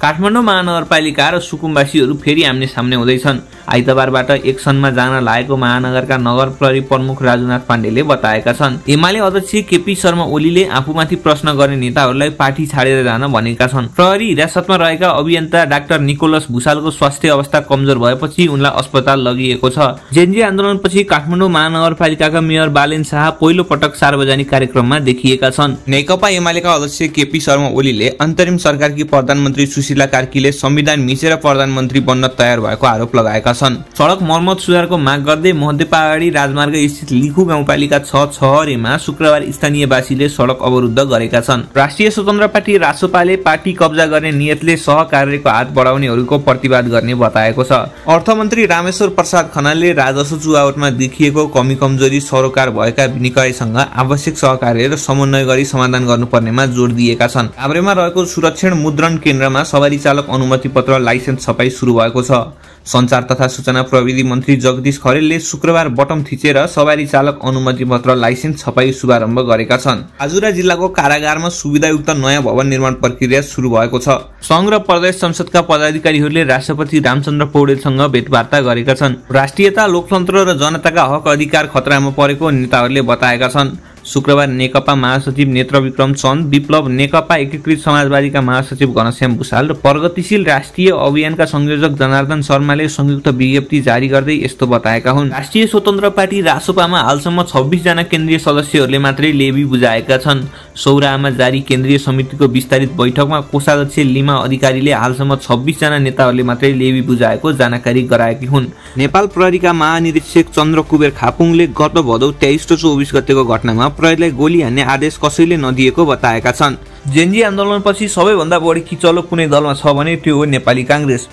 काठमाडौँ महानगरपालिका र सुकुम्बासीहरू फेरि आम्ने सामने हुँदैछन्। आइतबारबाट एक्सनमा जान लागेको महानगरका नगर प्रहरी प्रमुख राजुनाथ पाण्डेले बताएका छन्। एमाले अध्यक्ष केपी शर्मा ओलीले आफूमाथि प्रश्न गर्ने नेताहरूलाई पार्टी छाडेर जान भनेका छन्। प्रहरी हिरासतमा रहेका अभियन्ता डाक्टर निकोलस भुसालको स्वास्थ्य अवस्था कमजोर भएपछि उनलाई अस्पताल लगिएको छ। जेनजी आन्दोलनपछि काठमाडौँ महानगरपालिकाका मेयर बालेन शाह पहिलो पटक सार्वजनिक कार्यक्रममा देखिएका छन्। नेकपा एमालेका अध्यक्ष केपी शर्मा ओलीले अन्तरिम सरकारकी प्रधानमन्त्री सुशीला कार्कीले संविधान मिचेर प्रधानमन्त्री बन्न तयार भएको आरोप लगाएका छन्। सडक मर्मत सुधारको माग गर्दै महदेवपाहाडी राजमार्ग स्थित लिखु गाउँपालिका 6 छहरेमा शुक्रबार स्थानीयवासीले सडक अवरुद्ध गरेका छन्। राष्ट्रिय स्वतन्त्र पार्टी रासोपाले पार्टी कब्जा गर्ने नियतले सहकार्यको हात बढाउनेहरूको प्रतिवाद गर्ने बताएको छ। अर्थमन्त्री रामेश्वर प्रसाद खनालले राजस्व चुहावटमा देखिएको कमी कमजोरी सरोकार भएका निकायसँग आवश्यक सहकार्य र समन्वय गरी समाधान गर्नुपर्नेमा जोड दिएका छन्। काभ्रेमा रहेको सुरक्षण मुद्रण केन्द्रमा सवारी चालक अनुमति पत्र लाइसेन्स छपाई सुरु भएको छ। सञ्चार तथा सूचना प्रविधि मन्त्री जगदीश खरेलले शुक्रबार बटम थिचेर सवारी चालक अनुमति पत्र लाइसेन्स छपाई शुभारम्भ गरेका छन्। आजुरा जिल्लाको कारागारमा सुविधायुक्त नयाँ भवन निर्माण प्रक्रिया सुरु भएको छ। संघ र प्रदेश संसदका पदाधिकारीहरूले राष्ट्रपति रामचन्द्र पौडेलसँग भेटवार्ता गरेका छन्। राष्ट्रियता, लोकतन्त्र र जनताका हक अधिकार खतरामा परेको नेताहरूले बताएका छन्। शुक्रबार नेकपा महासचिव नेत्र विक्रम चन्द, विप्लव नेकपा एकीकृत समाजवादीका महासचिव घनश्याम भुसाल र प्रगतिशील राष्ट्रिय अभियानका संयोजक जनार्दन शर्माले संयुक्त विज्ञप्ति जारी गर्दै यस्तो बताएका हुन्। राष्ट्रिय स्वतन्त्र पार्टी रासोपामा हालसम्म 26 जना केन्द्रीय सदस्यहरूले मात्रै लेबी बुझाएका छन्। सौराहामा जारी केन्द्रीय समितिको विस्तारित बैठकमा कोषाध्यक्ष लिमा अधिकारीले हालसम्म 26 जना नेताहरूले मात्रै लेबी बुझाएको जानकारी गराएकी हुन्। नेपाल प्रहरीका महानिरीक्षक चन्द्र कुबेर खापुङले गत भदौ 23 र 24 गतेको घटनामा प्रहरीलाई गोली हान्ने आदेश कसैले नदिएको बताएका छन्। जेनजी आन्दोलनपछि सबैभन्दा बढी किचलो कुनै दलमा छ भने त्यो हो नेपाली कांग्रेस।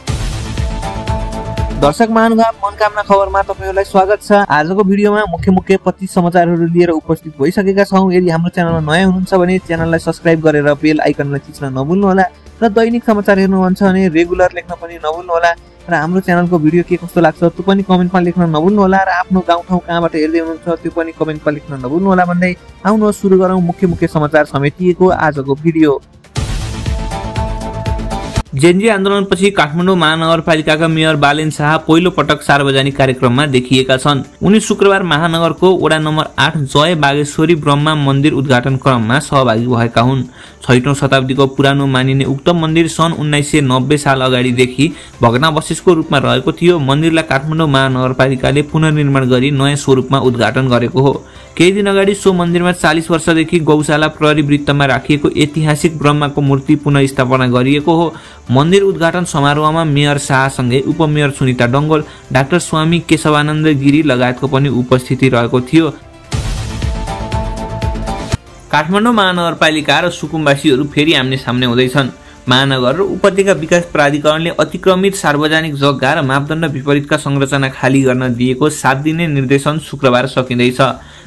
दर्शक महानुभाव, मनकामना खबरमा तपाईहरुलाई स्वागत छ। आजको भिडियोमा मुख्य 25 समाचारहरू लिएर उपस्थित भइसकेका छौं। यदि हाम्रो च्यानलमा नयाँ हुनुहुन्छ भने च्यानललाई सब्स्क्राइब गरेर बेल आइकनलाई थिच्न नभुल्नु होला र दैनिक समाचार हेर्नुहुन्छ भने रेगुलर लेख्न पनि नभुल्नु होला र हाम्रो च्यानलको भिडियो के कस्तो लाग्छ त्यो पनि कमेन्टमा लेख्न नभुल्नु होला र आफ्नो गाउँ ठाउँ कहाँबाट हेर्दै हुनुहुन्छ त्यो पनि कमेन्टमा लेख्न नभुल्नु होला भन्दै आउनुहोस् सुरु गरौँ मुख्य समाचार समेटिएको आजको भिडियो। जेनजी आन्दोलनपछि काठमाडौँ महानगरपालिकाका मेयर बालेन शाह पहिलो पटक सार्वजनिक कार्यक्रममा देखिएका छन्। उनी शुक्रबार महानगरको वडा नम्बर 8 जय बागेश्वरी ब्रह्मा मन्दिर उद्घाटन क्रममा सहभागी भएका हुन्। 6औं शताब्दीको पुरानो मानिने उक्त मन्दिर सन् 1990 साल अगाडिदेखि भग्नावशेषको रूपमा रहेको थियो। मन्दिरलाई काठमाडौँ महानगरपालिकाले पुनर्निर्माण गरी नयाँ स्वरूपमा उद्घाटन गरेको हो। केही दिन अगाडि सो मन्दिरमा 40 वर्षदेखि गौशाला प्रहरी वृत्तमा राखिएको ऐतिहासिक ब्रह्माको मूर्ति पुनर्स्थापना गरिएको हो। मन्दिर उद्घाटन समारोहमा मेयर शाहसँगै उपमेयर सुनिता डङ्गोल, डाक्टर स्वामी केशवानन्द गिरी लगायतको पनि उपस्थिति रहेको थियो। काठमाडौँ महानगरपालिका र सुकुम्बासीहरू फेरि आम्ने सामने हुँदैछन्। महानगर र उपत्यका विकास प्राधिकरणले अतिक्रमित सार्वजनिक जग्गा र मापदण्ड विपरीतका संरचना खाली गर्न दिएको 7 दिने निर्देशन शुक्रबार सकिँदैछ।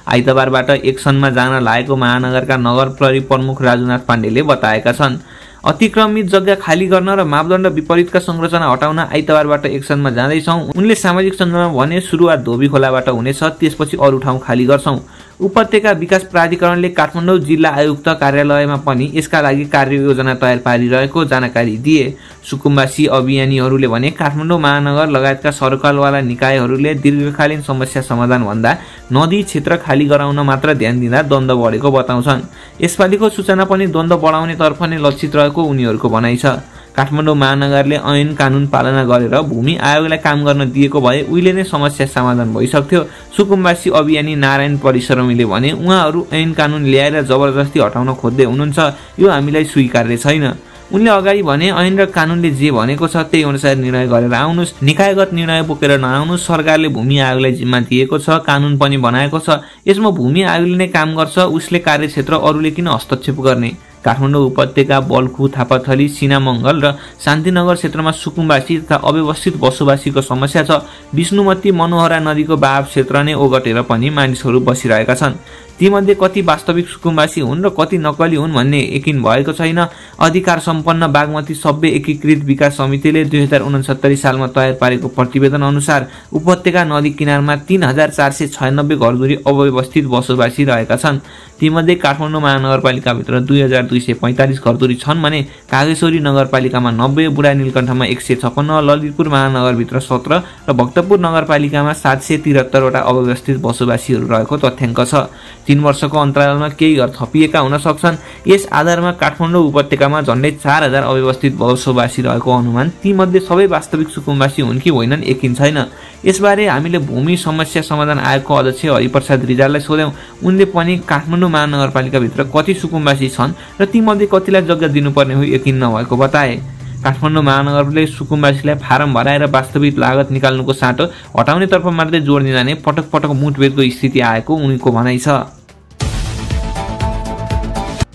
आइतबारबाट एक्सनमा जान लागेको महानगरका नगर प्रहरी प्रमुख राजुनाथ पाण्डेले बताएका छन्। अतिक्रमित जग्गा खाली गर्न र मापदण्ड विपरीतका संरचना हटाउन आइतबारबाट एक्सनमा जाँदैछौं। उनले सामाजिक सञ्जालमा भने सुरुवात धोबी खोलाबाट हुनेछ, त्यसपछि अरू ठाउँ खाली गर्छौं। उपत्यका विकास प्राधिकरणले काठमाडौँ जिल्ला आयुक्त कार्यालयमा पनि यसका लागि कार्ययोजना तयार पारिरहेको जानकारी दिए। सुकुम्बासी अभियानीहरूले भने काठमाडौँ महानगर लगायतका सरकारवाला निकायहरूले दीर्घकालीन समस्या समाधान भन्दा नदी क्षेत्र खाली गराउन मात्र ध्यान दिँदा द्वन्द बढेको बताउँछन्। यसपालिको सूचना पनि द्वन्द बढाउने तर्फ नै लक्षित रहेको उनीहरूको भनाइ छ। काठमाडौँ महानगरले ऐन कानून पालना गरेर भूमि आयोगलाई काम गर्न दिएको भए उहिले नै समस्या समाधान भइसक्थ्यो। सुकुम्बासी अभियानी नारायण परिश्रमीले भने उहाँहरू ऐन कानून ल्याएर जबरजस्ती हटाउन खोज्दै हुनुहुन्छ, यो हामीलाई स्वीकार्य छैन। उनले अगाडि भने ऐन र कानूनले जे भनेको छ त्यही अनुसार निर्णय गरेर आउनुस्, निकायगत निर्णय बोकेर नआउनुस्। सरकारले भूमि आयोगलाई जिम्मा दिएको छ, कानून पनि बनाएको छ, यसमा भूमि आयोगले नै काम गर्छ, उसले कार्यक्षेत्र अरूले किन हस्तक्षेप गर्ने। काठमाडौँ उपत्यका बल्खु, थापाथली, सिनामङ्गल र शान्तिनगर क्षेत्रमा सुकुम्बासी तथा अव्यवस्थित बसोबासीको समस्या छ। विष्णुमती मनोहरा नदीको बहाव क्षेत्र नै ओगटेर पनि मानिसहरू बसिरहेका छन्। तीमध्ये कति वास्तविक सुकुम्बासी हुन् र कति नक्कली हुन् भन्ने यकिन भएको छैन। अधिकार सम्पन्न बागमती सभ्य एकीकृत विकास समितिले 2069 सालमा तयार पारेको प्रतिवेदन अनुसार उपत्यका नदी किनारमा 3496 घरधुरी अव्यवस्थित बसोबासी रहेका छन्। तीमध्ये काठमाडौँ महानगरपालिकाभित्र 2245 घरधुरी छन् भने कागेश्वरी नगरपालिकामा 90, बुढा नीलकण्ठमा 156, ललितपुर महानगरभित्र 17 र भक्तपुर नगरपालिकामा 773 वटा अव्यवस्थित बसोबासीहरू रहेको तथ्याङ्क छ। 3 वर्षको अन्तरालमा केही घर थपिएका हुन सक्छन्। यस आधारमा काठमाडौँ उपत्यकामा झन्डै 4000 अव्यवस्थित बसोबासी रहेको अनुमान। तीमध्ये सबै वास्तविक सुकुम्बासी हुन् कि होइनन् यकिन छैन। यसबारे हामीले भूमि समस्या समाधान आयोगको अध्यक्ष हरिप्रसाद रिजाललाई सोध्यौं। उनले पनि काठमाडौँ महानगरपालिकाभित्र कति सुकुम्बासी छन् र तीमध्ये कतिलाई जग्गा दिनुपर्ने हो यकिन नभएको बताए। काठमाडौँ महानगरले सुकुम्बासीलाई फारम भराएर वास्तविक लागत निकाल्नुको साटो हटाउनेतर्फ मात्रै जोड दिँदा पटक पटक मुठभेडको स्थिति आएको उनको भनाइ छ।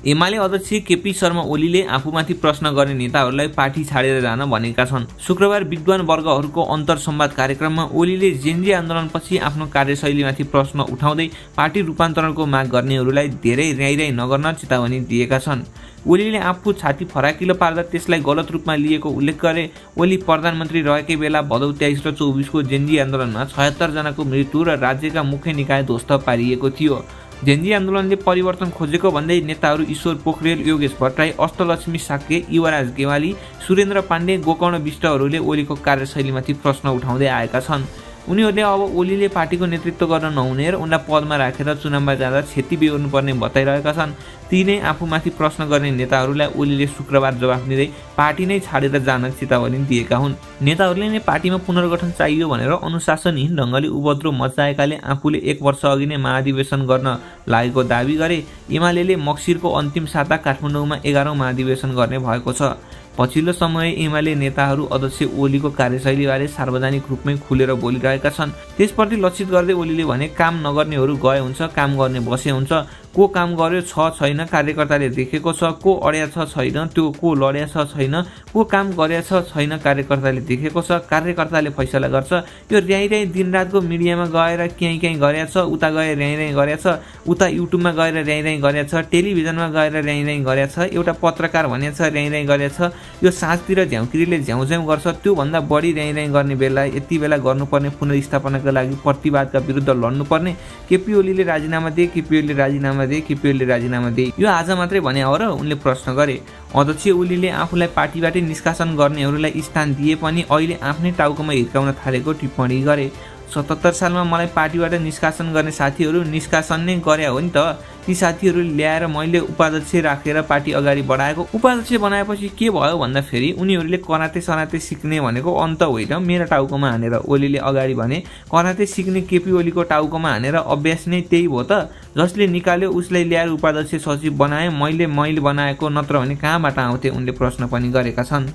एमाले अध्यक्ष केपी शर्मा ओलीले आफूमाथि प्रश्न गर्ने नेताहरूलाई पार्टी छाडेर जान भनेका छन्। शुक्रबार विद्वान वर्गहरूको अन्तर्संवाद कार्यक्रममा ओलीले जेनजी आन्दोलनपछि आफ्नो कार्यशैलीमाथि प्रश्न उठाउँदै पार्टी रूपान्तरणको माग गर्नेहरूलाई धेरै र्याइराइ नगर्न चेतावनी दिएका छन्। ओलीले आफू छाती फराकिलो पार्दा त्यसलाई गलत रूपमा लिएको उल्लेख गरे। ओली प्रधानमन्त्री रहेकै बेला भदौ 23 र 24 को जेनजी आन्दोलनमा 76 जनाको मृत्यु र राज्यका मुख्य निकाय ध्वस्त पारिएको थियो। जेनजी आन्दोलनले परिवर्तन खोजेको भन्दै नेताहरू ईश्वर पोखरेल, योगेश भट्टराई, अष्टलक्ष्मी साक्य, युवराज गेवाली, सुरेन्द्र पाण्डे, गोकर्ण विष्टहरूले ओलीको कार्यशैलीमाथि प्रश्न उठाउँदै आएका छन्। उनीहरूले अब ओलीले पार्टीको नेतृत्व गर्न नहुने र उनलाई पदमा राखेर चुनावमा जाँदा क्षति बेहोर्नुपर्ने बताइरहेका छन्। ती नै आफूमाथि प्रश्न गर्ने नेताहरूलाई ओलीले शुक्रबार जवाफ दिँदै पार्टी नै छाडेर जान चेतावनी दिएका हुन्। नेताहरूले नै पार्टीमा पुनर्गठन चाहियो भनेर अनुशासनहीन ढङ्गले उपद्रव मचाएकाले आफूले 1 वर्ष अघि नै महाधिवेशन गर्न लागेको दावी गरे। एमालेले मक्सिरको अन्तिम साता काठमाडौँमा 11औं महाधिवेशन गर्ने भएको छ। पछिल्लो समय एमाले नेताहरू अध्यक्ष ओलीको कार्यशैलीबारे सार्वजनिक रूपमै खुलेर बोलिरहेका छन्। त्यसप्रति लक्षित गर्दै ओलीले भने काम नगर्नेहरू गए हुन्छ, काम गर्ने बसे हुन्छ। को काम गर्यो छ छैन कार्यकर्ताले देखेको छ, को अड्या छ छैन, त्यो को लड्या छ छैन, को काम गर्या छ छैन कार्यकर्ताले देखेको छ। कार्यकर्ताले फैसला गर्छ। यो र्याइराइ दिनरातको मिडियामा गएर कहीँ गर्या छ, उता गएर र्याइराइ गर्या छ, उता युट्युबमा गएर र्याइराइ गर्या छ, टेलिभिजनमा गएर र्याइराइ गर्या छ, एउटा पत्रकार भन्या छ र्याइराइ गर्या छ। यो साँझतिर झ्याउकिरीले झ्याउझ्याउ गर्छ। त्योभन्दा बढी र्याइराइ गर्ने बेला यति बेला गर्नुपर्ने पुनर्स्थापनाका लागि प्रतिवादका विरुद्ध लड्नुपर्ने। केपी ओलीले राजीनामा दिए, केपी ओलीले राजीनामा दिए, केपी ओलीले राजीनामा दिए, यो आज मात्रै भने हो र उनले प्रश्न गरे। अध्यक्ष ओलीले आफूलाई पार्टीबाटै निष्कासन गर्नेहरूलाई स्थान दिए पनि अहिले आफ्नै टाउकोमा हिर्काउन थालेको टिप्पणी गरे। 77 सालमा मलाई पार्टीबाट निष्कासन गर्ने साथीहरू निष्कासन नै गर्या हो नि त। ती साथीहरू ल्याएर मैले उपाध्यक्ष राखेर पार्टी अगाडि बढाएको। उपाध्यक्ष बनाएपछि के भयो भन्दा फेरि उनीहरूले कराते सराते सिक्ने भनेको अन्त होइन मेरो टाउकोमा हानेर। ओलीले अगाडि भने कराते सिक्ने केपी ओलीको टाउकोमा हानेर अभ्यास नै त्यही भयो त। जसले निकाल्यो उसलाई ल्याएर उपाध्यक्ष सचिव बनाए, मैले बनाएको, नत्र भने कहाँबाट आउँथे उनले प्रश्न पनि गरेका छन्।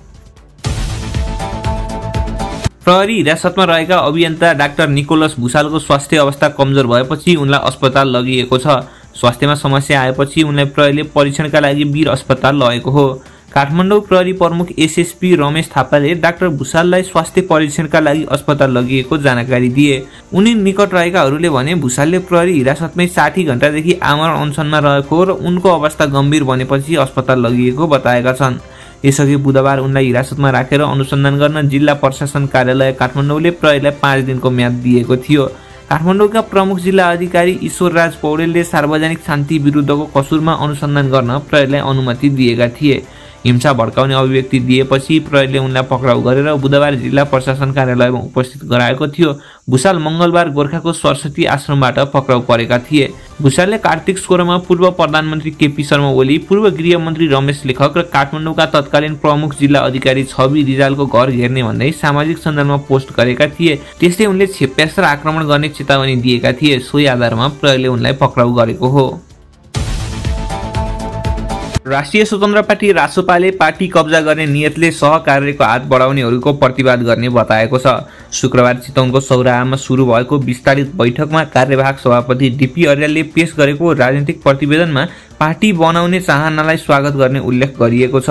प्रहरी हिरासतमा रहेका अभियन्ता डाक्टर निकोलस भुसालको स्वास्थ्य अवस्था कमजोर भएपछि उनलाई अस्पताल लगिएको छ। स्वास्थ्यमा समस्या आएपछि उनलाई प्रहरीले परीक्षणका लागि वीर अस्पताल लगेको हो। काठमाडौँ प्रहरी प्रमुख एसएसपी रमेश थापाले डाक्टर भुसाललाई स्वास्थ्य परीक्षणका लागि अस्पताल लगिएको जानकारी दिए। उनी निकट रहेकाहरूले भने भुसालले प्रहरी हिरासतमै 60 घण्टादेखि आमरण अनसनमा रहेको र उनको अवस्था गम्भीर बनेपछि अस्पताल लगिएको बताएका छन्। यसअघि बुधबार उनलाई हिरासतमा राखेर अनुसन्धान गर्न जिल्ला प्रशासन कार्यालय काठमाडौँले प्रहरीलाई 5 दिनको म्याद दिएको थियो। काठमाडौँका प्रमुख जिल्ला अधिकारी ईश्वरराज पौडेलले सार्वजनिक शान्ति विरुद्धको कसुरमा अनुसन्धान गर्न प्रहरीलाई अनुमति दिएका थिए। हिंसा भड्काउने अभिव्यक्ति दिएपछि प्रहरीले उनलाई पक्राउ गरेर बुधबार जिल्ला प्रशासन कार्यालयमा उपस्थित गराएको थियो। भुसाल मंगलबार गोर्खाको सरस्वती आश्रमबाट पक्राउ परेका थिए। भुसालले कार्तिक 16मा पूर्व प्रधानमन्त्री केपी शर्मा ओली, पूर्व गृहमन्त्री रमेश लेखक र काठमाडौँका तत्कालीन प्रमुख जिल्ला अधिकारी छवि रिजालको घर घेर्ने भन्दै सामाजिक सञ्जालमा पोस्ट गरेका थिए। त्यसै उनले छेप्यास र आक्रमण गर्ने चेतावनी दिएका थिए। सोही आधारमा प्रहरीले उनलाई पक्राउ गरेको हो। राष्ट्रिय स्वतन्त्र पार्टी रासोपाले पार्टी कब्जा गर्ने नियतले सहकार्यको हात बढाउनेहरूको प्रतिवाद गर्ने बताएको छ। शुक्रबार चितवनको सौराहामा सुरु भएको विस्तारित बैठकमा कार्यवाहक सभापति डीपी अर्यालले पेश गरेको राजनीतिक प्रतिवेदनमा पार्टी बनाउने चाहनालाई स्वागत गर्ने उल्लेख गरिएको छ।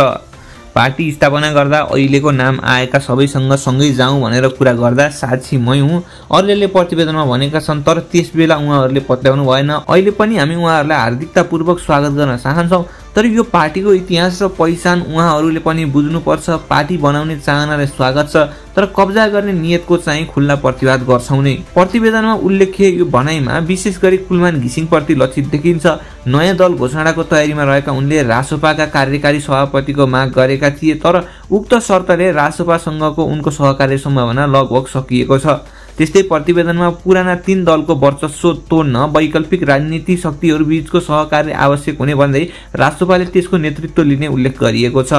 पार्टी स्थापना गर्दा अहिलेको नाम आएका सबैसँग सँगै जाउँ भनेर कुरा गर्दा साक्षी मै हुँ, अरूले प्रतिवेदनमा भनेका छन्। तर त्यसबेला उहाँहरूले पत्याउनु भएन। अहिले पनि हामी उहाँहरूलाई हार्दिकतापूर्वक स्वागत गर्न चाहन्छौँ, तर यो पार्टीको इतिहास र पहिचान उहाँहरूले पनि बुझ्नुपर्छ। पार्टी बनाउने चाहनालाई स्वागत छ, तर कब्जा गर्ने नियतको चाहिँ खुल्ला प्रतिवाद गर्छौँ नै। प्रतिवेदनमा उल्लेख्य यो भनाइमा विशेष गरी कुलमान घिसिङप्रति लक्षित देखिन्छ। नयाँ दल घोषणाको तयारीमा रहेका उनले रासोपाका कार्यकारी सभापतिको माग गरेका थिए, तर उक्त शर्तले रासोपासँगको उनको सहकार्य सम्भावना लगभग सकिएको छ। त्यस्तै प्रतिवेदनमा पुराना 3 दलको वर्चस्व तोड्न वैकल्पिक राजनीति शक्तिहरू बीचको सहकार्य आवश्यक हुने भन्दै राष्ट्रपाले त्यसको नेतृत्व लिने उल्लेख गरिएको छ।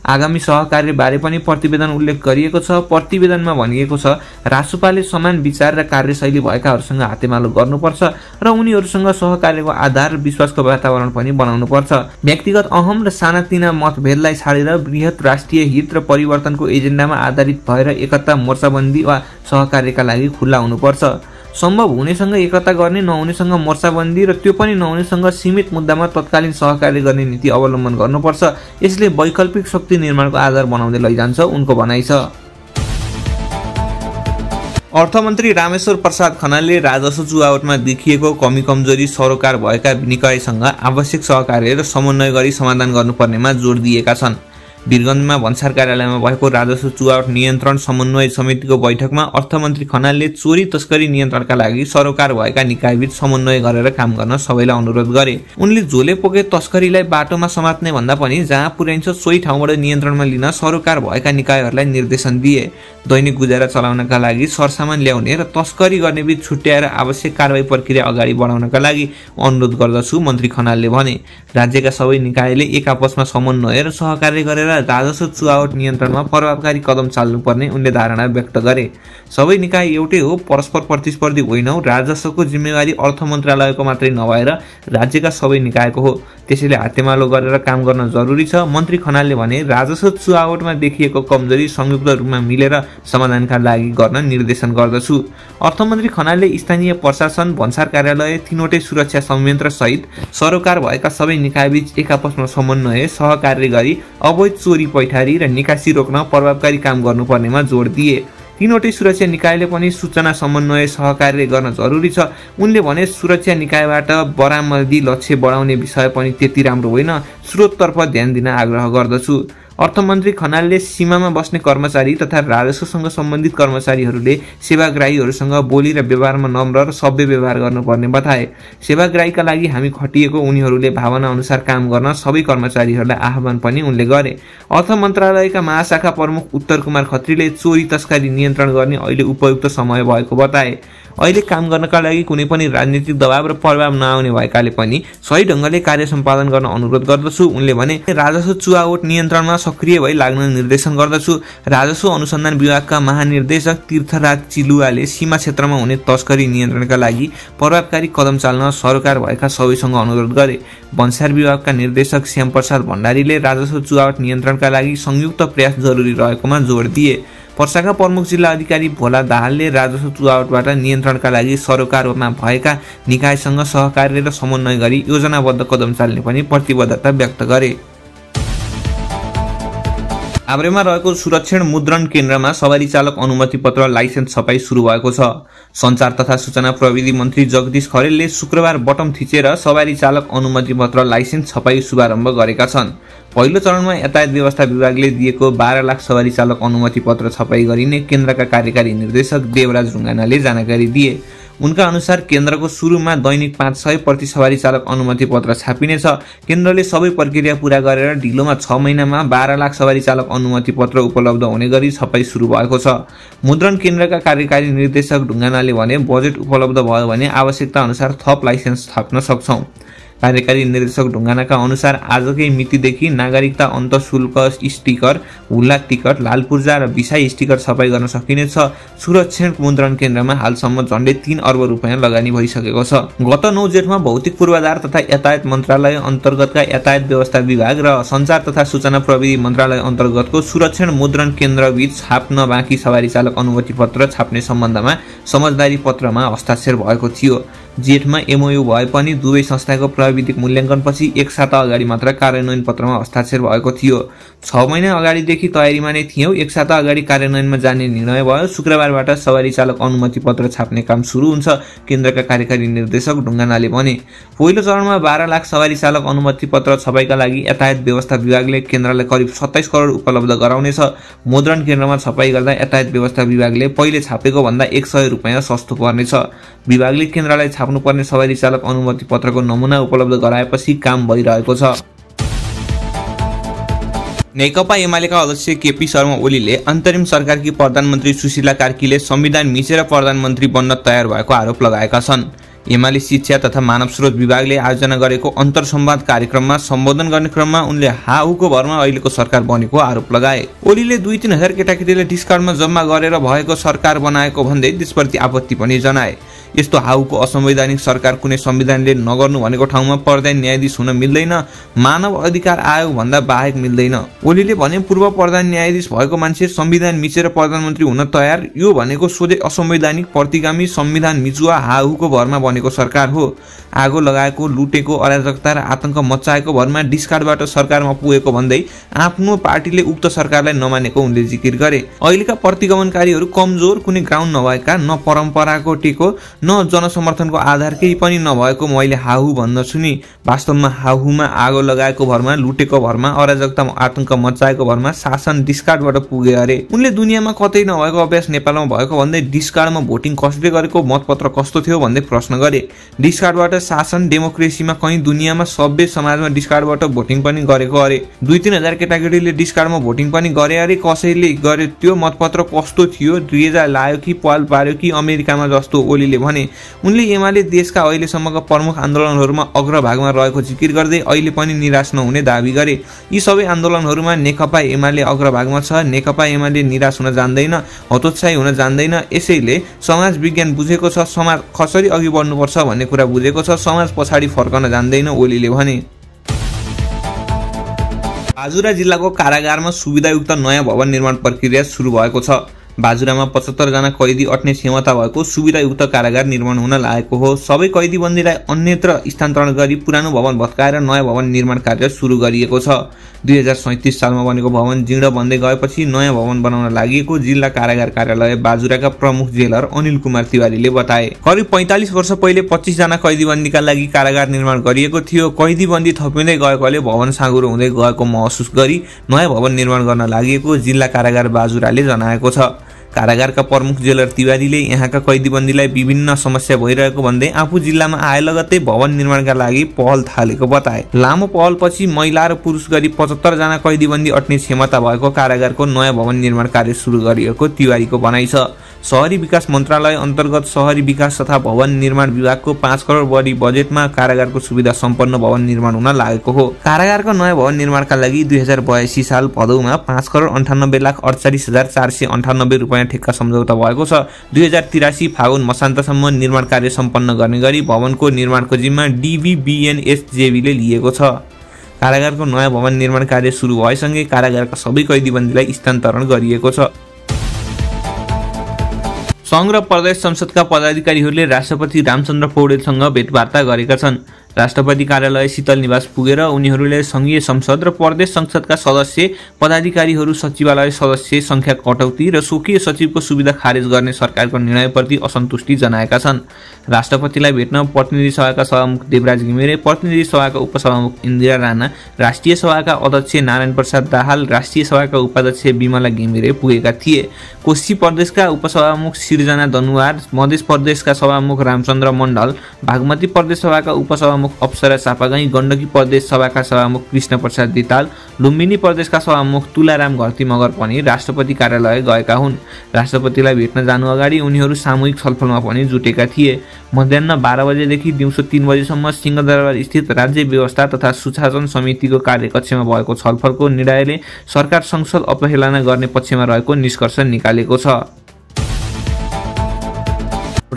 आगामी सहकार्य बारे पनि प्रतिवेदन उल्लेख गरिएको छ। प्रतिवेदनमा भनिएको छ, राष्ट्रपाले समान विचार र कार्यशैली भएकाहरूसँग हातेमालो गर्नुपर्छ र उनीहरूसँग सहकार्यको आधार विश्वासको वातावरण पनि बनाउनुपर्छ। व्यक्तिगत अहम र सानातिना मतभेदलाई छाडेर बृहत राष्ट्रिय हित र परिवर्तनको एजेन्डामा आधारित भएर एकता, मोर्चाबन्दी वा सहकार्यका लागि खुल्ला हुनुपर्छ। सम्भव हुनेसँग एकता गर्ने, नहुनेसँग मोर्चाबन्दी र त्यो पनि नहुनेसँग सीमित मुद्दामा तत्कालीन सहकार्य गर्ने नीति अवलम्बन गर्नुपर्छ। यसले वैकल्पिक शक्ति निर्माणको आधार बनाउँदै लैजान्छ, उनको भनाइ छ। अर्थमन्त्री रामेश्वर प्रसाद खनालले राजस्व चुहावटमा देखिएको कमी कमजोरी सरोकार भएका निकायसँग आवश्यक सहकार्य र समन्वय गरी समाधान गर्नुपर्नेमा जोड दिएका छन्। वीरगञ्जमा भन्सार कार्यालयमा भएको राजस्व चुहावट नियन्त्रण समन्वय समितिको बैठकमा अर्थमन्त्री खनालले चोरी तस्करी नियन्त्रणका लागि सरोकार भएका निकायबीच समन्वय गरेर काम गर्न सबैलाई अनुरोध गरे। उनले झोले पोके तस्करीलाई बाटोमा समात्ने भन्दा पनि जहाँ पुर्याइन्छ सोही ठाउँबाट नियन्त्रणमा लिन सरोकार भएका निकायहरूलाई निर्देशन दिए। दैनिक गुजारा चलाउनका लागि सरसामान ल्याउने र तस्करी गर्ने बीच छुट्याएर आवश्यक कारबाही प्रक्रिया अगाडि बढाउनका लागि अनुरोध गर्दछु, मन्त्री खनालले भने। राज्यका सबै निकायले एक आपसमा समन्वय र सहकार्य गरेर राजस्व चुहावट नियन्त्रणमा प्रभावकारी कदम चाल्नुपर्ने उनले धारणा व्यक्त गरे। सबै निकाय एउटै हो, परस्पर प्रतिस्पर्धी होइनौँ। राजस्वको जिम्मेवारी अर्थ मन्त्रालयको मात्रै नभएर राज्यका सबै निकायको हो, त्यसैले हातेमालो गरेर काम गर्न जरुरी छ, मन्त्री खनालले भने। राजस्व चुहावटमा देखिएको कमजोरी संयुक्त रूपमा मिलेर समाधानका लागि गर्न निर्देशन गर्दछु। अर्थमन्त्री खनालले स्थानीय प्रशासन, भन्सार कार्यालय, 3वटै सुरक्षा संयन्त्र सहित सरोकार भएका सबै निकायबीच एक आपसमा समन्वय, सहकार्य गरी अवैध चोरी पैठारी र निकासी रोक्न प्रभावकारी काम गर्नुपर्नेमा जोड दिए। 3वटै सुरक्षा निकायले पनि सूचना समन्वय सहकार्य गर्न जरुरी छ। उनले भने सुरक्षा निकायबाट बरामदी लक्ष्य बढाउने विषय पनि त्यति राम्रो होइन, स्रोततर्फ ध्यान दिन आग्रह गर्दछु। अर्थमन्त्री खनालले सीमामा बस्ने कर्मचारी तथा राजस्वसँग सम्बन्धित कर्मचारीहरूले सेवाग्राहीहरूसँग बोली र व्यवहारमा नम्र र सभ्य व्यवहार गर्नुपर्ने बताए। सेवाग्राहीका लागि हामी खटिएको, उनीहरूले भावना अनुसार काम गर्न सबै कर्मचारीहरूलाई आह्वान पनि उनले गरे। अर्थ मन्त्रालयका महाशाखा प्रमुख उत्तर कुमार खत्रीले चोरी तस्करी नियन्त्रण गर्ने अहिले उपयुक्त समय भएको बताए। अहिले काम गर्नका लागि कुनै पनि राजनीतिक दबाव र प्रभाव नआउने भएकाले पनि सही ढङ्गले कार्य सम्पादन गर्न अनुरोध गर्दछु। उनले भने, राजस्व चुहावट नियन्त्रणमा सक्रिय भई लाग्न निर्देशन गर्दछु। राजस्व अनुसन्धान विभागका महानिर्देशक तीर्थराज चिलुवाले सीमा क्षेत्रमा हुने तस्करी नियन्त्रणका लागि प्रभावकारी कदम चाल्न सरकार भएका सबैसँग अनुरोध गरे। भन्सार विभागका निर्देशक श्यामप्रसाद भण्डारीले राजस्व चुहावट नियन्त्रणका लागि संयुक्त प्रयास जरुरी रहेकोमा जोड दिए। पर्साका प्रमुख जिल्ला अधिकारी भोला दाहालले राजस्व चुहावटबाट नियन्त्रणका लागि सरोकारमा भएका निकायसँग सहकार्य र समन्वय गरी योजनाबद्ध कदम चाल्ने पनि प्रतिबद्धता व्यक्त गरे। आब्रेमा रहेको सुरक्षण मुद्रण केन्द्रमा सवारी चालक अनुमति पत्र लाइसेन्स छपाई सुरु भएको छ। सञ्चार तथा सूचना प्रविधि मन्त्री जगदीश खरेलले शुक्रबार बटम थिचेर सवारी चालक अनुमति पत्र लाइसेन्स छपाई शुभारम्भ गरेका छन्। पहिलो चरणमा यातायात व्यवस्था विभागले दिएको 12 लाख सवारी चालक अनुमति पत्र छपाई गरिने केन्द्रका कार्यकारी निर्देशक देवराज ढुङ्गानाले जानकारी दिए। उनका अनुसार केन्द्रको सुरुमा दैनिक 500 प्रति सवारी चालक अनुमति पत्र छापिनेछ। केन्द्रले सबै प्रक्रिया पूरा गरेर ढिलोमा 6 महिनामा 12 लाख सवारी चालक अनुमति पत्र उपलब्ध हुने गरी छपाई सुरु भएको छ। मुद्रण केन्द्रका कार्यकारी निर्देशक ढुङ्गानाले भने, बजेट उपलब्ध भयो भने आवश्यकता अनुसार थप लाइसेन्स थप्न सक्छौं। कार्यकारी निर्देशक ढुङ्गानाका अनुसार आजकै मितिदेखि नागरिकता अन्तशुल्क स्टिकर, हुल्ला टिकट, लाल पूर्जा र विसाई स्टिकर छपाई गर्न सकिनेछ। सुरक्षण मुद्रण केन्द्रमा हालसम्म झण्डै 3 अर्ब रुपियाँ लगानी भइसकेको छ। गत 9 जेठमा भौतिक पूर्वाधार तथा यातायात मन्त्रालय अन्तर्गतका यातायात व्यवस्था विभाग र सञ्चार तथा सूचना प्रविधि मन्त्रालय अन्तर्गतको सुरक्षण मुद्रण केन्द्रबीच छाप्न बाँकी सवारी चालक अनुमति पत्र छाप्ने सम्बन्धमा समझदारी पत्रमा हस्ताक्षर भएको थियो। जेठमा एमओयू भए पनि दुवै संस्थाको प्राविधिक मूल्याङ्कनपछि एक साता अगाडि मात्र कार्यान्वयन पत्रमा हस्ताक्षर भएको थियो। 6 महिना अगाडिदेखि तयारीमा नै थियौं। एक साता अगाडि कार्यान्वयनमा जाने निर्णय भयो। शुक्रबारबाट सवारी चालक अनुमति पत्र छाप्ने काम सुरु हुन्छ, केन्द्रका कार्यकारी निर्देशक ढुङ्गानाले भने। पहिलो चरणमा 12 लाख सवारी चालक अनुमति पत्र छपाईका लागि यातायात व्यवस्था विभागले केन्द्रलाई करिब 27 करोड उपलब्ध गराउनेछ। मुद्रण केन्द्रमा छपाई गर्दा यातायात व्यवस्था विभागले पहिले छापेको भन्दा 100 रुपैयाँ सस्तो पर्नेछ। विभागले केन्द्रलाई छाप्नुपर्ने सवारी चालक अनुमति पत्रको नमुना उपलब्ध गराएपछि काम भइरहेको छ। नेकपा एमालेका अध्यक्ष केपी शर्मा ओलीले अन्तरिम सरकारकी प्रधानमन्त्री सुशीला कार्कीले संविधान मिचेर प्रधानमन्त्री बन्न तयार भएको आरोप लगाएका छन्। एमाले शिक्षा तथा मानव स्रोत विभागले आयोजना गरेको अन्तरसंवाद कार्यक्रममा सम्बोधन गर्ने क्रममा उनले हाउको भरमा अहिलेको सरकार बनेको आरोप लगाए। ओलीले 2-3 हजार केटाकेटीले डिस्कार्डमा जम्मा गरेर भएको सरकार बनाएको भन्दै त्यसप्रति आपत्ति पनि जनाए। यस्तो हाउको असंवैधानिक सरकार कुनै संविधानले नगर्नु भनेको ठाउँमा प्रधान न्यायाधीश हुन मिल्दैन, मानव अधिकार आयोग भन्दा बाहेक मिल्दैन। ओलीले भने पूर्व प्रधान न्यायाधीश भएको मान्छे संविधान मिचेर प्रधानमन्त्री हुन तयार, यो भनेको सोझै असंवैधानिक प्रतिगामी संविधान मिचुवा हाउको भरमा बनेको सरकार हो। आगो लगाएको, लुटेको, अराजकता र आतंक मच्चाएको भरमा डिस्कार्डबाट सरकारमा पुगेको भन्दै आफ्नो पार्टीले उक्त सरकारलाई नमानेको उनले जिकिर गरे। अहिलेका प्रतिगमनकारीहरू कमजोर, कुनै ग्राउन्ड नभएका, न परम्पराको टेको न जनसमर्थनको आधार केही पनि नभएको मैले हाहु भन्दछु नि। वास्तवमा हाहुमा आगो लगाएको भरमा, लुटेको भरमा, अराजकता आतंक मच्चाएको भरमा शासन डिस्कार्डबाट पुगे अरे। उनले दुनियाँमा कतै नभएको अभ्यास नेपालमा भएको भन्दै डिस्कार्डमा भोटिङ कसले गरेको, मतपत्र कस्तो थियो भन्दै प्रश्न गरे। डिस्कार्डबाट शासन, डेमोक्रेसीमा कहीँ दुनियाँमा सभ्य समाजमा डिस्कार्डबाट भोटिङ पनि गरेको अरे। 2-3 हजार केटाकेटीले डिस्कार्डमा भोटिङ पनि गरे अरे। कसैले गरे त्यो मतपत्र कस्तो थियो, रेजा लायो कि पाल पार्यो कि अमेरिकामा जस्तो ओलीले भने। उनले एमाले देशका अहिलेसम्मका प्रमुख आन्दोलनहरूमा अग्रभागमा रहेको जिकिर गर्दै अहिले पनि निराश नहुने दावी गरे। यी सबै आन्दोलनहरूमा नेकपा एमाले अग्रभागमा छ। नेकपा एमाले निराश हुन जान्दैन, हतोत्साही हुन जान्दैन। यसैले समाज विज्ञान बुझेको छ, समाज कसरी अघि बढ्नुपर्छ भन्ने कुरा बुझेको छ, समाज पछाडि फर्कन जान्दैन ओलीले भने। बाजुरा जिल्लाको कारागारमा सुविधायुक्त नयाँ भवन निर्माण प्रक्रिया सुरु भएको छ। बाजुरामा 75 जना कैदी अट्ने क्षमता भएको सुविधायुक्त कारागार निर्माण हुन लागेको हो। सबै कैदीबन्दीलाई अन्यत्र स्थानान्तरण गरी पुरानो भवन भत्काएर नयाँ भवन निर्माण कार्य सुरु गरिएको छ। 2037 सालमा बनेको भवन जीर्ण बन्दै गएपछि नयाँ भवन बनाउन लागि जिल्ला कारागार कार्यालय बाजुराका प्रमुख जेलर अनिल कुमार तिवारीले बताए। करिब 45 वर्ष पहिले 25 जना कैदीबन्दीका लागि कारागार निर्माण गरिएको थियो। कैदीबन्दी थपिँदै गएकोले भवन साँघुरो हुँदै गएको महसुस गरी नयाँ भवन निर्माण गर्न लागि जिल्ला कारागार बाजुराले जनाएको छ। कारागारका प्रमुख जेलर तिवारीले यहाँका कैदीबन्दीलाई विभिन्न समस्या भइरहेको भन्दै आफू जिल्लामा आए लगत्तै भवन निर्माणका लागि पहल थालेको बताए। लामो पहलपछि महिला र पुरुष गरी 75 जना कैदीबन्दी अट्ने क्षमता भएको कारागारको नयाँ भवन निर्माण कार्य सुरु गरिएको तिवारीको भनाइ छ। शहरी विकास मन्त्रालय अन्तर्गत शहरी विकास तथा भवन निर्माण विभागको 5 करोड बढी बजेटमा कारागारको सुविधा सम्पन्न भवन निर्माण हुन लागेको हो। कारागारको नयाँ भवन निर्माणका लागि 2082 साल भदौमा 5 करोड 98,48,498 रुपैयाँ ठेक्का सम्झौता भएको छ। 2083 फागुन मसान्तसम्म निर्माण कार्य सम्पन्न गर्ने गरी भवनको निर्माणको जिम्मा DVBNSJVले लिएको छ। कारागारको नयाँ भवन निर्माण कार्य सुरु भएसँगै कारागारका सबै कैदीबन्दीलाई स्थानान्तरण गरिएको छ। संघ र प्रदेश संसदका पदाधिकारीहरूले राष्ट्रपति रामचन्द्र पौडेलसँग भेटवार्ता गरेका छन्। राष्ट्रपति कार्यालय शीतल निवास पुगेर उनीहरूले संघीय संसद र प्रदेश संसदका सदस्य, पदाधिकारीहरू, सचिवालय सदस्य संख्या कटौती र स्वकीय सचिवको सुविधा खारेज गर्ने सरकारको निर्णयप्रति असन्तुष्टि जनाएका छन्। राष्ट्रपतिलाई भेट्न प्रतिनिधि सभाका सभामुख देवराज घिमिरे, प्रतिनिधि सभाका उपसभामुख इन्दिरा राणा, राष्ट्रिय सभाका अध्यक्ष नारायण प्रसाद दाहाल, राष्ट्रिय सभाका उपाध्यक्ष विमला घिमिरे पुगेका थिए। कोशी प्रदेशका उपसभामुख सिर्जना दनुवार, मध्य प्रदेशका सभामुख रामचन्द्र मण्डल, बागमती प्रदेश सभाका उपसभामुख अप्सरा चापागाई, गण्डकी प्रदेश सभाका सभामुख कृष्ण प्रसाद दिताल, लुम्बिनी प्रदेशका सभामुख तुलाराम घरती मगर पनि राष्ट्रपति कार्यालय गएका हुन्। राष्ट्रपतिलाई भेट्न जानु अगाडि उनीहरू सामूहिक छलफलमा पनि जुटेका थिए। मध्याह 12 बजेदेखि दिउँसो 3 बजेसम्म सिंहदरबार स्थित राज्य व्यवस्था तथा सुशासन समितिको कार्यकक्षमा भएको छलफलको निर्णयले सरकार संसद अपहेलना गर्ने पक्षमा रहेको निष्कर्ष निकालेको छ।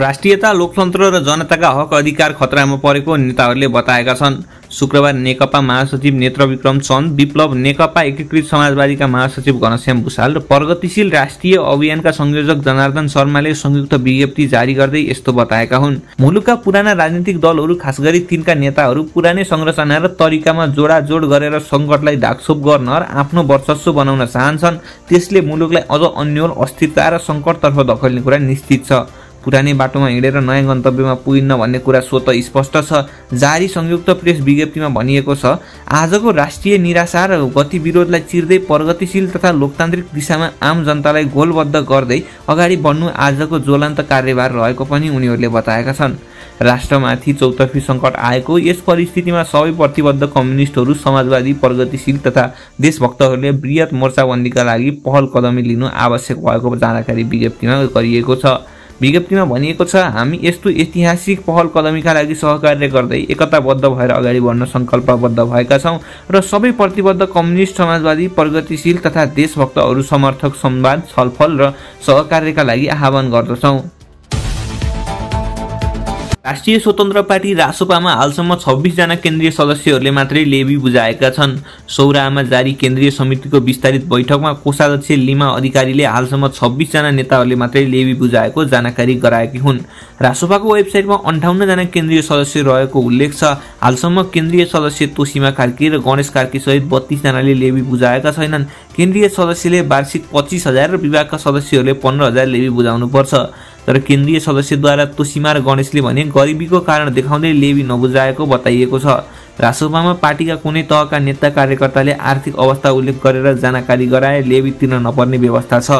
राष्ट्रियता, लोकतन्त्र र जनताका हक अधिकार खतरामा परेको नेताहरूले बताएका छन्। शुक्रबार नेकपा महासचिव नेत्रविक्रम चन्द, विप्लव नेकपा एकीकृत समाजवादीका महासचिव घनश्याम भुषाल र प्रगतिशील राष्ट्रिय अभियानका संयोजक जनार्दन शर्माले संयुक्त विज्ञप्ति जारी गर्दै यस्तो बताएका हुन्। मुलुकका पुराना राजनीतिक दलहरू, खास गरी तिनका नेताहरू पुरानै संरचना र तरिकामा जोडाजोड गरेर सङ्कटलाई ढाकछोप गर्न र आफ्नो वर्चस्व बनाउन चाहन्छन्। त्यसले मुलुकलाई अझ अन्यल, अस्थिरता र सङ्कटतर्फ धकेल्ने कुरा निश्चित छ। पुरानै बाटोमा हिँडेर नयाँ गन्तव्यमा पुगिन्न भन्ने कुरा स्वतः स्पष्ट छ। जारी संयुक्त प्रेस विज्ञप्तिमा भनिएको छ, आजको राष्ट्रिय निराशा र गतिविरोधलाई चिर्दै प्रगतिशील तथा लोकतान्त्रिक दिशामा आम जनतालाई गोलबद्ध गर्दै अगाडि बढ्नु आजको ज्वलन्त कार्यभार रहेको पनि उनीहरूले बताएका छन्। राष्ट्रमाथि चौतर्फी सङ्कट आएको यस परिस्थितिमा सबै प्रतिबद्ध कम्युनिस्टहरू, समाजवादी, प्रगतिशील तथा देशभक्तहरूले बृहत मोर्चाबन्दीका लागि पहल कदमी लिनु आवश्यक भएको जानकारी विज्ञप्तिमा गरिएको छ। विज्ञप्तिमा भनिएको छ, हामी यस्तो ऐतिहासिक पहल कदमीका लागि सहकार्य गर्दै एकताबद्ध भएर अगाडि बढ्न सङ्कल्पबद्ध भएका छौँ र सबै प्रतिबद्ध कम्युनिस्ट, समाजवादी, प्रगतिशील तथा देशभक्तहरू समर्थक संवाद, छलफल र सहकार्यका लागि आह्वान गर्दछौँ। राष्ट्रिय स्वतन्त्र पार्टी रासोपामा हालसम्म 26 जना केन्द्रीय सदस्यहरूले मात्रै लेबी बुझाएका छन्। सौराहामा जारी केन्द्रीय समितिको विस्तारित बैठकमा कोषाध्यक्ष लिमा अधिकारीले हालसम्म 26 जना नेताहरूले मात्रै लेबी बुझाएको जानकारी गराएकी हुन्। रासोपाको वेबसाइटमा 58 जना केन्द्रीय सदस्य रहेको उल्लेख छ। हालसम्म केन्द्रीय सदस्य तोसीमा कार्की र गणेश कार्की सहित 32 जनाले लेबी बुझाएका छैनन्। केन्द्रीय सदस्यले वार्षिक 25,000 र विभागका सदस्यहरूले 15,000 लेबी बुझाउनुपर्छ। तर केन्द्रीय सदस्यद्वारा तोसीमा र गणेशले भने गरिबीको कारण देखाउँदै लेबी नबुझाएको बताइएको छ। रासोपामा पार्टीका कुनै तहका नेता कार्यकर्ताले आर्थिक अवस्था उल्लेख गरेर जानकारी गराए लेबी तिर्न नपर्ने व्यवस्था छ।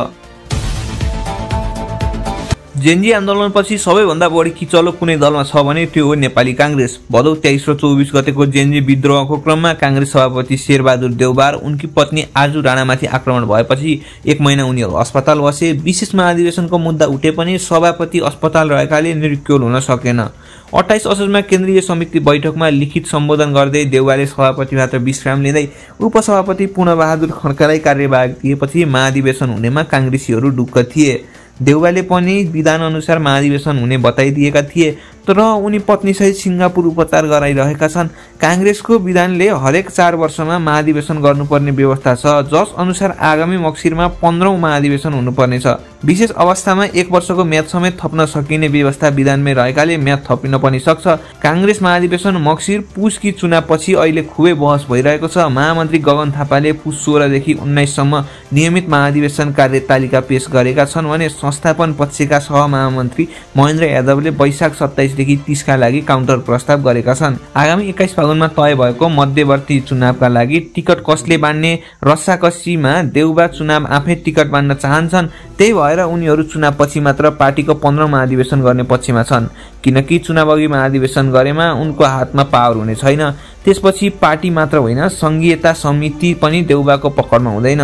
जेन्जी आन्दोलनपछि सबैभन्दा बढी किचलो कुनै दलमा छ भने त्यो हो नेपाली काङ्ग्रेस। भदौ 23 र 24 गतेको जेन्जी विद्रोहको क्रममा काङ्ग्रेस सभापति शेरबहादुर देउवार, उनकी पत्नी आजु राणामाथि आक्रमण भएपछि 1 महिना उनीहरू अस्पताल बसे। विशेष महाधिवेशनको मुद्दा उठे पनि सभापति अस्पताल रहेकाले निर्क्योल हुन सकेन। 28 असोजमा केन्द्रीय समिति बैठकमा लिखित सम्बोधन गर्दै देउवारले सभापतिबाट विश्राम लिँदै उपसभापति पूर्णबहादुर खड्कालाई कार्यभार दिएपछि महाधिवेशन हुनेमा काङ्ग्रेसीहरू ढुक्क थिए। देउवाले पनि विधान अनुसार महाधिवेशन हुने बताइदिएका थिए, तर उनी पत्नीसहित सिङ्गापुर उपचार गराइरहेका छन्। काङ्ग्रेसको विधानले हरेक 4 वर्षमा महाधिवेशन गर्नुपर्ने व्यवस्था छ, जस अनुसार आगामी मक्सिरमा 15औं महाधिवेशन हुनुपर्नेछ। विशेष अवस्थामा 1 वर्षको म्याद समेत थप्न सकिने व्यवस्था विधानमै रहेकाले म्याद थपिन पनि सक्छ। काङ्ग्रेस महाधिवेशन मक्सिर पुसकी चुनावपछि अहिले खुबै बहस भइरहेको छ। महामन्त्री गगन थापाले पुस 16 देखि 19 सम्म नियमित महाधिवेशन कार्यतालिका पेश गरेका छन् भने संस्थापन पक्षका सहमहामन्त्री महेन्द्र यादवले वैशाख 27 देखि 30 का लागि काउन्टर प्रस्ताव गरेका छन्। आगामी 21 फागुनमा तय भएको मध्यवर्ती चुनावका लागि टिकट कसले बाँड्ने रस्साकसीमा देउबा चुनाव आफै टिकट बाँड्न चाहन्छन्। त्यही भएर उनीहरू चुनावपछि मात्र पार्टीको 15औं महाधिवेशन गर्ने पक्षमा छन्, किनकि चुनाव अघि महाधिवेशन गरेमा उनको हातमा पावर हुने छैन। त्यसपछि पार्टी मात्र होइन, संघीयता समिति पनि देउबाको पकडमा हुँदैन।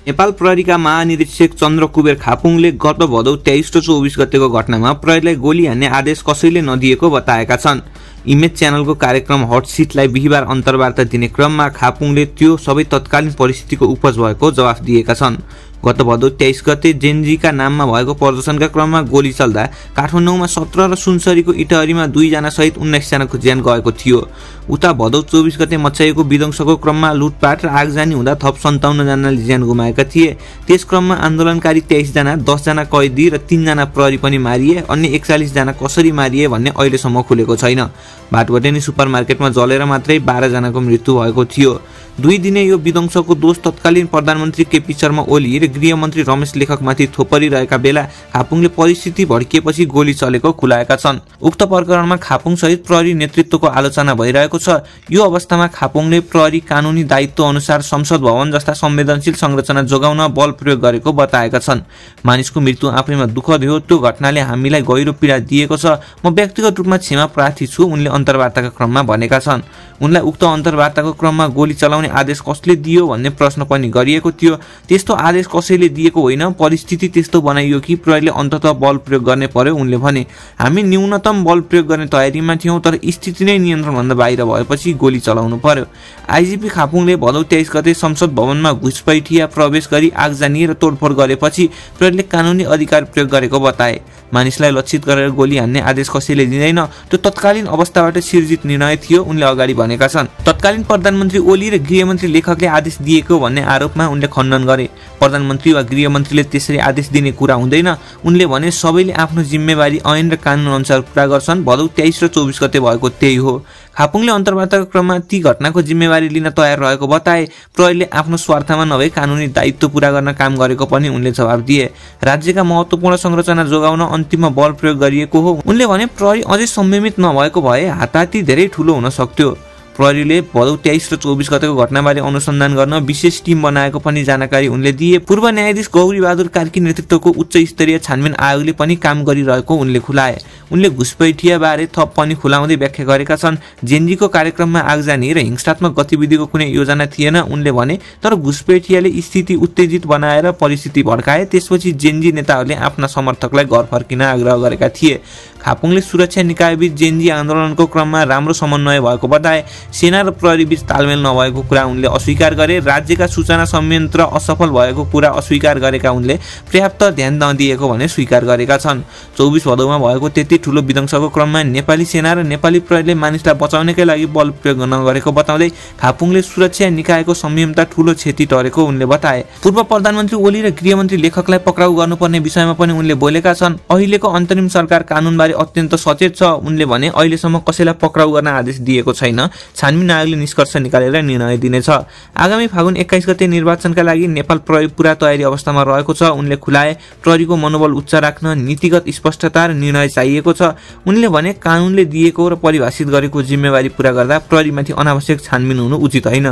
नेपाल प्रहरीका महानिरीक्षक चन्द्र कुबेर खापुङले गत भदौ 23 र 24 गतेको घटनामा प्रहरीलाई गोली हान्ने आदेश कसैले नदिएको बताएका छन्। इमेज च्यानलको कार्यक्रम हट सिटलाई बिहिबार अन्तर्वार्ता दिने क्रममा खापुङले त्यो सबै तत्कालीन परिस्थितिको उपज भएको जवाफ दिएका छन्। गत भदौ 23 गते जेन्जीका नाममा भएको प्रदर्शनका क्रममा गोली चल्दा काठमाडौँमा 17 र सुनसरीको इटहरीमा 2 जना सहित 19 जनाको ज्यान गएको थियो। उता भदौ 24 गते मचाइएको विध्वंसको क्रममा लुटपाट र आगजनी हुँदा थप 57 जनाले ज्यान गुमाएका थिए। त्यस क्रममा आन्दोलनकारी 23 जना, 10 जना कैदी र 3 जना प्रहरी पनि मारिए। अन्य 41 जना कसरी मारिए भन्ने अहिलेसम्म खुलेको छैन। भाटबटेनी सुपरमार्केटमा जलेर मात्रै 12 जनाको मृत्यु भएको थियो। 2 दिने यो विध्वंसको दोष तत्कालीन प्रधानमन्त्री केपी शर्मा ओली र गृहमन्त्री रमेश लेखकमाथि थोपरिरहेका बेला खापुङले परिस्थिति भड्किएपछि गोली चलेको खुलाएका छन्। उक्त प्रकरणमा खापुङ सहित प्रहरी नेतृत्वको आलोचना भइरहेको छ। यो अवस्थामा खापुङले प्रहरी कानुनी दायित्व अनुसार संसद भवन जस्ता संवेदनशील संरचना जोगाउन बल प्रयोग गरेको बताएका छन्। मानिसको मृत्यु आफैमा दुःखद हो, त्यो घटनाले हामीलाई गहिरो पीडा दिएको छ। म व्यक्तिगत रूपमा क्षमा प्रार्थी छु, उनले अन्तर्वार्ताका क्रममा भनेका छन्। उनलाई उक्त अन्तर्वार्ताको क्रममा गोली चलाउने गर्ने आदेश कसले दियो भन्ने प्रश्न पनि गरिएको थियो। त्यस्तो आदेश कसैले दिएको होइन, परिस्थिति त्यस्तो बनाइयो कि प्रहरीले अन्ततः बल प्रयोग गर्ने पर्यो उनले भने। हामी न्यूनतम बल प्रयोग गर्ने तयारीमा थियौं, तर स्थिति नै नियन्त्रणभन्दा बाहिर भएपछि गोली चलाउनु पर्यो। आइजिपी खापुङले भदौ 23 गते संसद भवनमा घुसपैठिया प्रवेश गरी आगजनी र तोडफोड गरेपछि प्रहरीले कानुनी अधिकार प्रयोग गरेको बताए। मानिसलाई लक्षित गरेर गोली हान्ने आदेश कसैले दिँदैन, त्यो तत्कालीन अवस्थाबाट सिर्जित निर्णय थियो उनले अगाडि भनेका छन्। तत्कालीन प्रधानमन्त्री ओली र गृहमन्त्री लेखकले आदेश दिएको भन्ने आरोपमा उनले खण्डन गरे। प्रधानमन्त्री वा गृहमन्त्रीले त्यसरी आदेश दिने कुरा हुँदैन। उनले भने सबैले आफ्नो जिम्मेवारी ऐन र कानुन अनुसार पूरा गर्छन्। भदौ 23 र 24 गते भएको त्यही हो। खापुङले अन्तर्वार्ताको क्रममा ती घटनाको जिम्मेवारी लिन तयार रहेको बताए। प्रहरीले आफ्नो स्वार्थमा नभए कानुनी दायित्व पूरा गर्न काम गरेको पनि उनले जवाब दिए। राज्यका महत्त्वपूर्ण संरचना जोगाउन अन्तिममा बल प्रयोग गरिएको हो उनले भने। प्रहरी अझै संयमित नभएको भए हाताहाती धेरै ठूलो हुन सक्थ्यो। प्रहरीले भदौ 23 र 24 गतेको घटनाबारे अनुसन्धान गर्न विशेष टिम बनाएको पनि जानकारी उनले दिए। पूर्व न्यायाधीश गौरी बहादुर कार्की नेतृत्वको उच्च स्तरीय छानबिन आयोगले पनि काम गरिरहेको उनले खुलाए। उनले घुसपैठिया बारे थप पनि खुलाउँदै व्याख्या गरेका छन्। जेनजीको कार्यक्रममा आगजनी र हिंसात्मक गतिविधिको कुनै योजना थिएन उनले भने, तर घुसपैठियाले स्थिति उत्तेजित बनाएर परिस्थिति भड्काए। त्यसपछि जेनजी नेताहरूले आफ्ना समर्थकलाई घर फर्किन आग्रह गरेका थिए। खापुङले सुरक्षा निकायबीच जेनजी आन्दोलनको क्रममा राम्रो समन्वय भएको बताए। सेना र प्रहरीबीच तालमेल नभएको कुरा उनले अस्वीकार गरे। राज्यका सूचना संयन्त्र असफल भएको कुरा अस्वीकार गरेका उनले पर्याप्त ध्यान नदिएको भने स्वीकार गरेका छन्। 24 भदौमा भएको त्यति ठूलो विध्वंसको क्रममा नेपाली सेना र नेपाली प्रहरीले मानिसलाई बचाउनकै लागि बल प्रयोग नगरेको बताउँदै खापुङले सुरक्षा निकायको संयमता ठूलो क्षति टरेको उनले बताए। पूर्व प्रधानमन्त्री ओली र गृहमन्त्री लेखकलाई पक्राउ गर्नुपर्ने विषयमा पनि उनले बोलेका छन्। अहिलेको अन्तरिम सरकार कानुनबारे अत्यन्त सचेत छ उनले भने। अहिलेसम्म कसैलाई पक्राउ गर्न आदेश दिएको छैन। छानबिन आयोगले निष्कर्ष निकालेर निर्णय दिनेछ। आगामी फागुन 21 गते निर्वाचनका लागि नेपाल प्रहरी पूरा तयारी अवस्थामा रहेको छ उनले खुलाए। प्रहरीको मनोबल उच्च राख्न नीतिगत स्पष्टता र निर्णय चाहिएको छ उनले भने। कानुनले दिएको र परिभाषित गरेको जिम्मेवारी पूरा गर्दा प्रहरीमाथि अनावश्यक छानबिन हुनु उचित होइन।